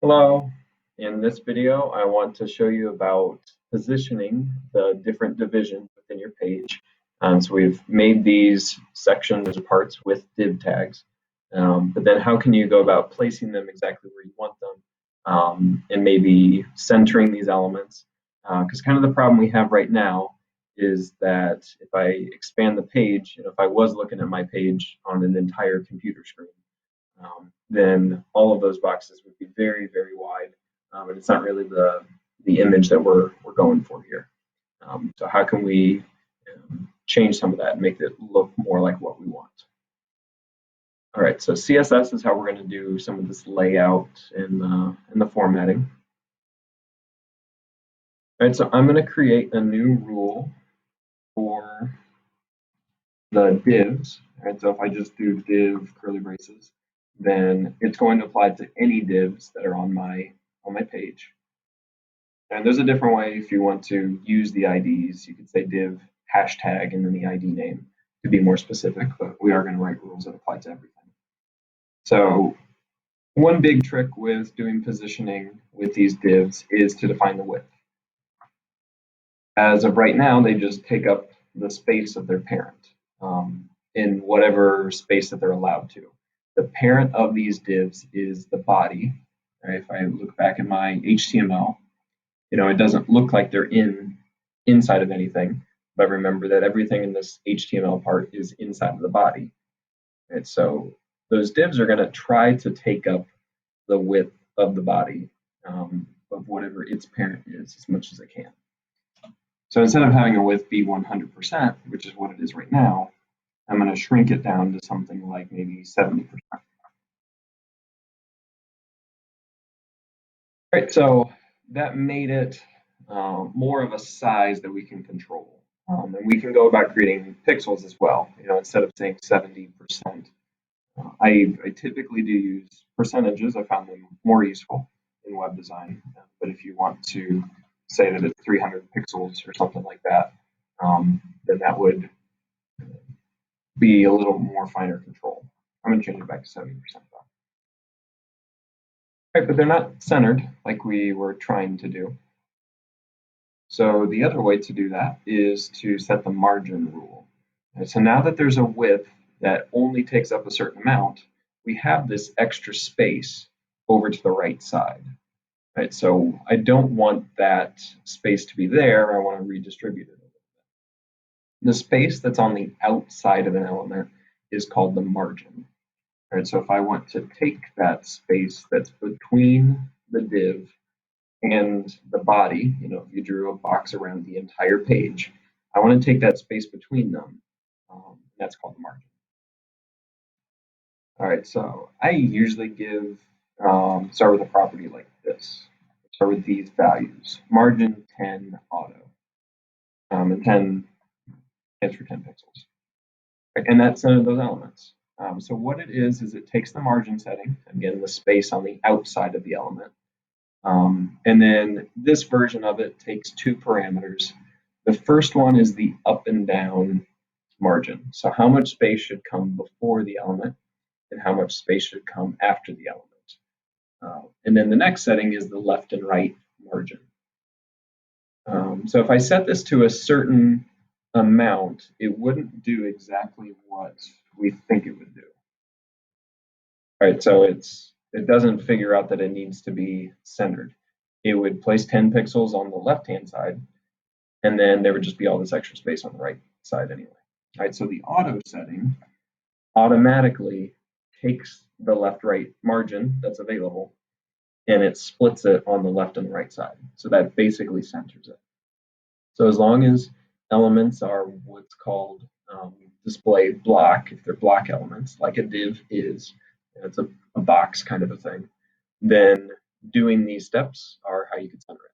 Hello. In this video, I want to show you about positioning the different divisions within your page. So we've made these sections or parts with div tags, but then how can you go about placing them exactly where you want them, and maybe centering these elements? Because kind of the problem we have right now is that if I expand the page, if I was looking at my page on an entire computer screen, then all of those boxes would be very, very wide, and it's not really the image that we're going for here. So how can we change some of that and make it look more like what we want? All right, so CSS is how we're going to do some of this layout and the formatting. All right, so I'm going to create a new rule for the divs. All right, so if I just do div curly braces, then it's going to apply to any divs that are on my page. And there's a different way if you want to use the IDs. You could say div hashtag and then the ID name to be more specific, but we are going to write rules that apply to everything. So one big trick with doing positioning with these divs is to define the width. As of right now, they just take up the space of their parent in whatever space that they're allowed to. The parent of these divs is the body. Right? If I look back at my HTML, it doesn't look like they're inside of anything, but remember that everything in this HTML part is inside of the body. And so those divs are going to try to take up the width of the body of whatever its parent is as much as it can. So instead of having a width be 100%, which is what it is right now, I'm going to shrink it down to something like maybe 70%. Right, so that made it more of a size that we can control. And we can go about creating pixels as well. Instead of saying 70%, I typically do use percentages. I found them more useful in web design. But if you want to say that it's 300 pixels or something like that, then that would be a little more finer control. I'm going to change it back to 70% though. Right, but they're not centered like we were trying to do. So the other way to do that is to set the margin rule. And so now that there's a width that only takes up a certain amount, we have this extra space over to the right side. Right, so I don't want that space to be there. I want to redistribute it. The space that's on the outside of an element is called the margin. Right, so if I want to take that space that's between the div and the body, if you drew a box around the entire page, I want to take that space between them. That's called the margin. All right, so I usually start with a property like this. Start with these values: margin 10 auto, and 10 stands for 10 pixels. Right, and that's those elements. So what it is it takes the margin setting, again, the space on the outside of the element, and then this version of it takes two parameters. The first one is the up and down margin. So how much space should come before the element and how much space should come after the element. And then the next setting is the left and right margin. So if I set this to a certain amount, it wouldn't do exactly what we think it would do. All right, so it doesn't figure out that it needs to be centered. It would place 10 pixels on the left-hand side, and then there would just be all this extra space on the right side anyway. All right, so the auto setting automatically takes the left-right margin that's available, and it splits it on the left and the right side. So that basically centers it. So as long as elements are what's called display block, if they're block elements, like a div is, it's a box kind of a thing, then doing these steps are how you can center it.